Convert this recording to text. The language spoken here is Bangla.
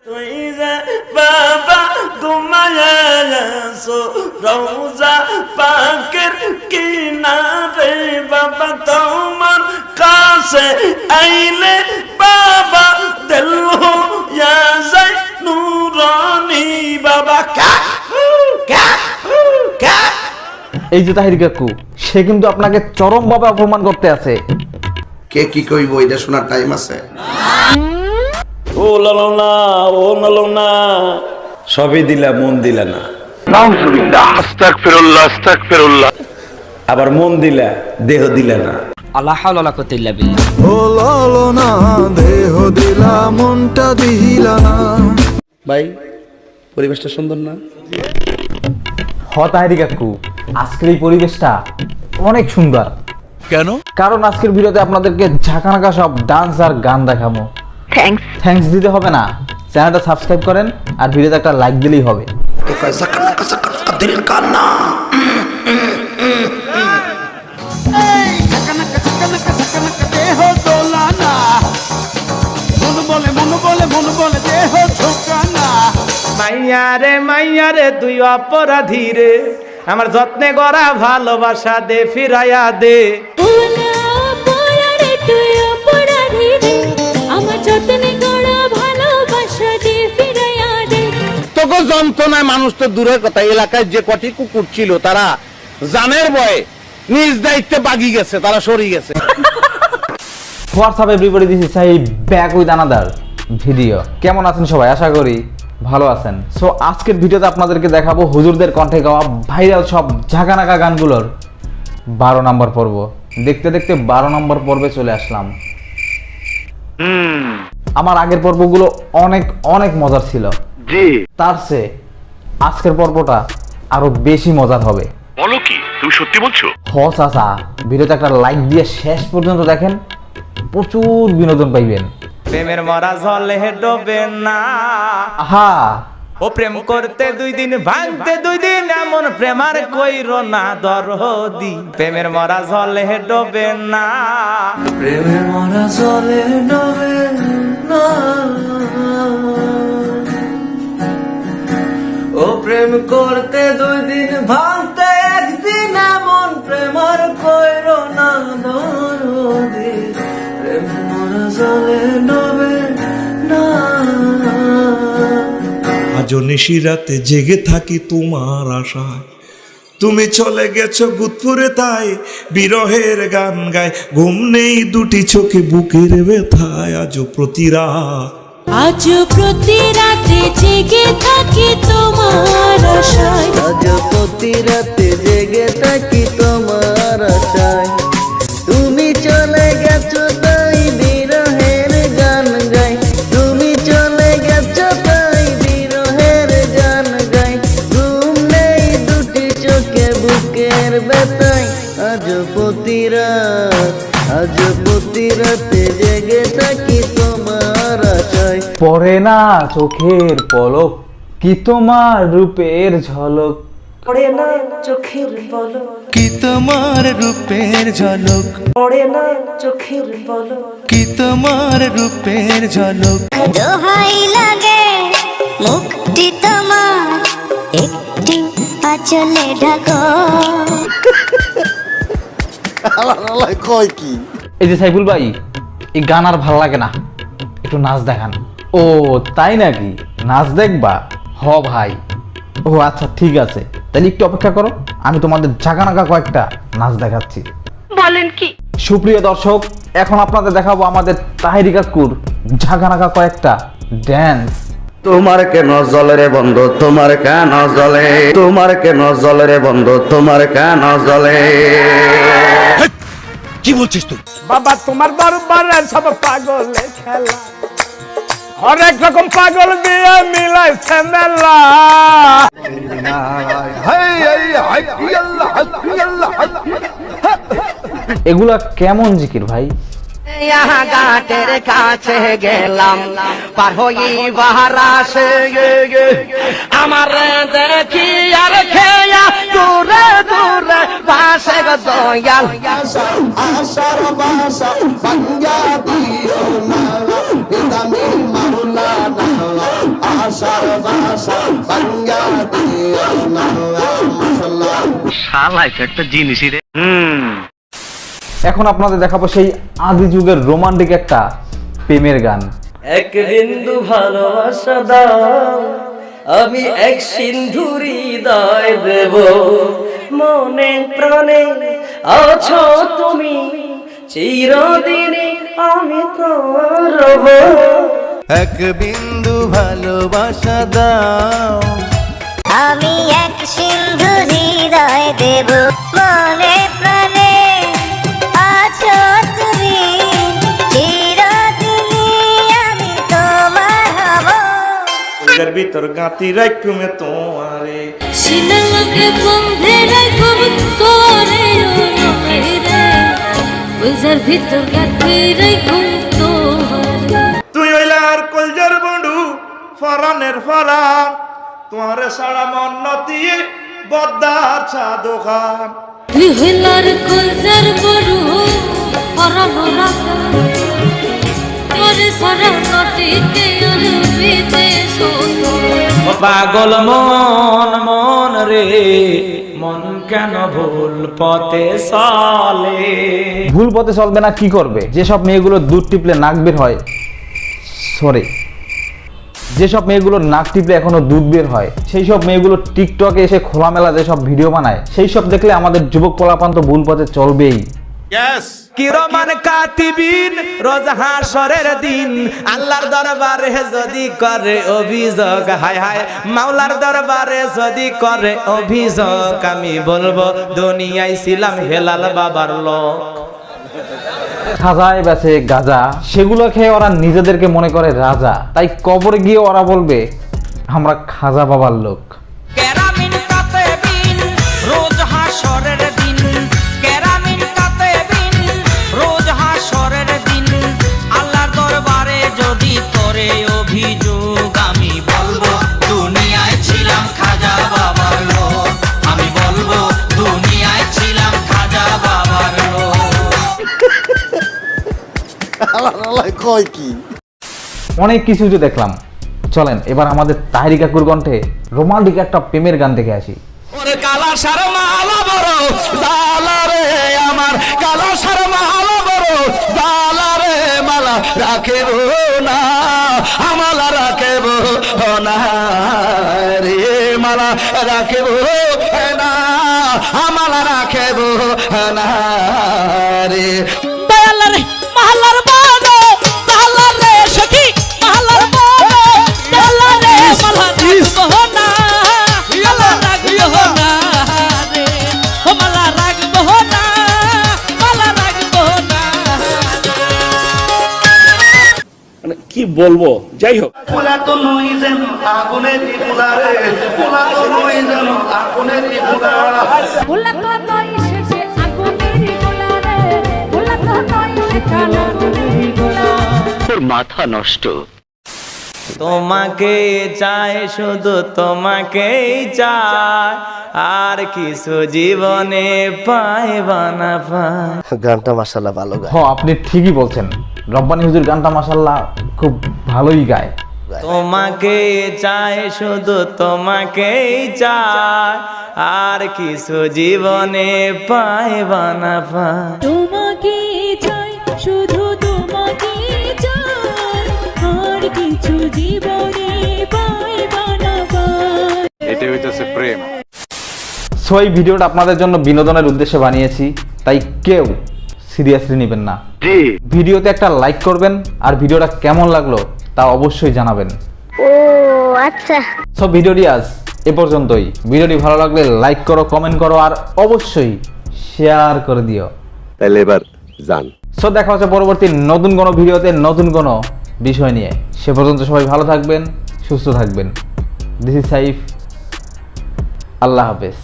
তুই রে বাবা ঘুমায়া আছো রওজা পাকের কিনারে বাবা তোমার কাছে আইলে বাবা দিল হইয়া যায় নুরানি বাবা। এই যে তাহির কাকু, সে কিন্তু আপনাকে চরমভাবে অপমান করতে আছে। কে কি কইব এটা শোনার টাইম আছে? ও লালো না, ও লালো না, সবই দিলা মন দিলা না। আস্তাগফিরুল্লাহ আস্তাগফিরুল্লাহ। আবার মন দিলা দেহ দিলা না। আল্লাহ হাওলা ওয়ালা কুওয়াতা ইল্লা বিল্লাহ। ও লালো না, দেহ দিলা মনটা দিলা না। ভাই পরিবেশটা সুন্দর না? তাহির কাকু, আজকের এই পরিবেশটা অনেক সুন্দর। কেন? কারণ আজকের ভিডিওতে আপনাদেরকে ঝাঁকানাকা সব ডান্স আর গান দেখাবো। থ্যাঙ্কস দিতে হবে না, চ্যানেলটা সাবস্ক্রাইব করেন আর ভিডিওতে একটা লাইক দিলেই হবে। দিল কান্না মাইয়া রে তুই অপরাধী রে, আমার যত্নে গড়া ভালোবাসা দে ফিরাইয়া দে। তোকে যন্ত্রণায় মানুষ তো দূরের কথা, এলাকায় যে কটি কুকুর ছিল তারা জানের ভয়ে নিজ দায়িত্বে বাগি গেছে, তারা সরি গেছে। WhatsApp everybody, this is Sahib back with another video. কেমন আছেন সবাই? আশা করি ভালো আছেন। সো আজকের ভিডিওতে আপনাদেরকে দেখাবো হুজুরদের কণ্ঠে গাওয়া ভাইরাল সব ঝাঁকানাকা গানগুলোর 12 নম্বর পর্ব। দেখতে দেখতে 12 নম্বর পর্বে চলে আসলাম। আমার আগের পর্বগুলো অনেক অনেক মজার ছিল, জি তার চেয়ে আজকের পর্বটা আরো বেশি মজার হবে। বলো কি, তুমি সত্যি বলছো? চাচা, ভিডিওতে একটা লাইক দিয়ে শেষ পর্যন্ত দেখেন, প্রচুর বিনোদন পাইবেন। প্রেমের মরা জলে ডোবে না, আহা, ও প্রেম করতে 2 দিন ভাঙতে 2 দিন, এমন প্রেমার কইরো না দরদি। প্রেমের মরা জলে ডোবে না, প্রেমের মরা জলে ডোবে না, ও প্রেম করতে 2 দিন ভাঙতে 1 দিন, এমন প্রেমার কইরো না দরদি। প্রেম মরা জলে ডোবে না। আজও নিশিরাতে জেগে থাকি তোমার আশায়, তুমি চলে গেছো গুদপুরে তাই বিরহের গান গায়, ঘুম নেই 2টি চোখে বুকের ব্যথায়। আজও প্রতি রাতে জেগে থাকি তোমার আশায়, আজও প্রতি রাতে জেগে থাকি তোমার আশায়। তুমি চলে গেছো তাই বিরহের গান গাই, তুমি চলে গেছো তাই বিরহের গান গাই। ঘুম নেই 2টি চোখে বুকের ব্যথায়। আজও প্রতি রাতে জেগে থাকি তোমার আশায়। পড়ে না চোখের পলক, কি তোমার রূপের ঝলক। পড়ে না চোখের পলক, কি তোমার রূপের ঝলক, পড়ে না চোখের পলক, কি তোমার রূপের ঝলক। দোহাই লাগে মুক্তি তোমার, একটু আঁচলে ঢাকো। কয় কি? এই যে সাইফুল ভাই, এই গান আর ভাল লাগে না, একটু নাচ দেখান। ও তাই নাকি, নাচ দেখবা? ভাই, ও আচ্ছা ঠিক আছে, তাহলে একটু অপেক্ষা করো, আমি তোমাদের ঝাঁকানাকা কয়েকটা নাচ দেখাচ্ছি। বলেন কি? সুপ্রিয় দর্শক, এখন আপনাদের দেখাবো আমাদের তাহির কাকুর ঝাঁকানাকা কয়েকটা ড্যান্স। তোমার কেন জলে রে বন্ধু, তোমার কেন জলে, তোমার কেন জলে রে বন্ধু, তোমার কেন জলে। কি বলছিস তুই? বাবা তোমার দরবারে সব পাগলের খেলা, অনেক রকম পাগল দিয়ে মিলাইছে মেলা। এগুলা কেমন জিকির ভাই? ঘাটের কাছে গেলাম, পার হইবার আসে আমার দেখি আর খেয়া দূরে দূরে ভাসে গো দয়াল। আশার বাসা ভাঙ্গা দিও না, আমি মাওলানা এখন আপনাদের দেখাবো সেই আদি যুগের রোমান্টিক একটা প্রেমের গান। এক বিন্দু ভালোবাসা দাও, আমি এক সিন্ধু হৃদয় দেব, মনে প্রাণে আছো তুমি, চিরদিনে আমি তোমার রব। এক বিন্দু ভালোবাসা দাও, আমি এক সিন্ধু হৃদয় দেব, মনে প্রাণে আছো তুমি, চিরদিনই আমি তোমার হব। এর ভিতর গাঁতি রাখুমে তোমারে, সিনাকে বন্ধে রাখব তোরে ও নইরে, বুঝার ভিতর গাথি রাখব তোরে। তুই হইলার কলজার বন্ধু ফরানের ফরান, তোমারে সারা মন নতিয়ে বদ্দার চা দোকান। তুই হইলার কলজার বড়ু পরানো রাখা, তোরে সারা নটিতে অরবিতে সোতো। পাগল মন মন রে মন কেন ভুল পথে চলে। ভুল পথে চলবে না কি করবে? যেসব মেয়েগুলো দুধ টিপলে নাক বের হয়, সরি, যেসব মেয়েগুলোর নাক টিপলে এখনো দুধ বের হয়, সেই সব মেয়েগুলো টিকটকে এসে খোলামেলা যেসব ভিডিও বানায়, সেই সব দেখলে আমাদের যুবক পোলাপান তো ভুল পথে চলবেই। কিরমান কাতিবিন রোজ হাসরের দিন, আল্লাহর দরবারে যদি করে অভিযোগ, হায় হায় মাওলার দরবারে যদি করে অভিযোগ, আমি বলবো দুনিয়ায় ছিলাম হেলাল বাবার লোক। খাজায় বেছে গাজা, সেগুলো খেয়ে ওরা নিজেদেরকে মনে করে রাজা, তাই কবরে গিয়ে ওরা বলবে আমরা খাজা বাবার লোক। কেরামিন কাতিবিন রোজ হাসরের দিন, কেরামিন কাতিবিন রোজ হাসরের দিন, আল্লাহর দরবারে যদি করে অভিযোগ, আমি বলবো দুনিয়ায় ছিলাম খাজা বাবার লোক, আমি বলবো দুনিয়ায় ছিলাম খাজা বাবার লোক। কয় কি অনেক কিছু যে দেখলাম, চলেন এবার আমাদের তাহেরি কাকুর কণ্ঠে রোমান্টিক একটা প্রেমের গান দেখে আসি। ওরে কালা সার মালা বড় জালা রে আমার, কালা সার মালা বড় জালা রে, মালা রাখেব না আমালা রাখেব না রে, মালা রাখেব না আমালা রাখেব না রে। দয়ালার মহল্লার বানো সালার রে সখী, মহল্লার বানো দয়ালার রে মালা রাখবো না, মালা রাখবো না রে, ও মালা রাখবো না, মালা রাখবো না। মানে কি বলবো, যাই হোক পোলা তো নই যেন আগুনের পোলা রে, পোলা তো নই যেন আগুনের পোলা। ভোলা তো নয় শেষে আগুনের গোলা রে, ভোলা তো নয় শেষে আগুনের গোলা। মাথা নষ্ট। তোমাকে চাই শুধু তোমাকেই চাই, আর কিছু জীবনে পাইবা না পাই। গানটা মাশাআল্লাহ ভালো গায়। আপনি ঠিকই বলছেন, রব্বানি হুজুর গানটা মাশাআল্লাহ খুব ভালোই গায়। তোমাকে চাই শুধু তোমাকেই চাই, আর কিছু জীবনে পাইবা না পাই। তোমাকে চাই শুধু তোমাকে চাই, আর কিছু জীবনে পাইবা না পাই। এটাই হইতেছে প্রেম। সো এই ভিডিওটা আপনাদের জন্য বিনোদনের উদ্দেশ্যে বানিয়েছি, তাই কেউ সিরিয়াসলি নেবেন না। ভিডিওতে একটা লাইক করবেন, আর ভিডিওটা কেমন লাগলো তা অবশ্যই জানাবেন। ও আচ্ছা। সো ভিডিওটি আজ এ পর্যন্তই। ভিডিওটি ভালো লাগলে লাইক করো, কমেন্ট করো, আর অবশ্যই শেয়ার করে দিও। তাহলে এবার যান। সো দেখা হচ্ছে পরবর্তী নতুন কোনো ভিডিওতে নতুন কোনো বিষয় নিয়ে। সে পর্যন্ত সবাই ভালো থাকবেন, সুস্থ থাকবেন। দিস ইজ সাইফ, আল্লাহ হাফেজ।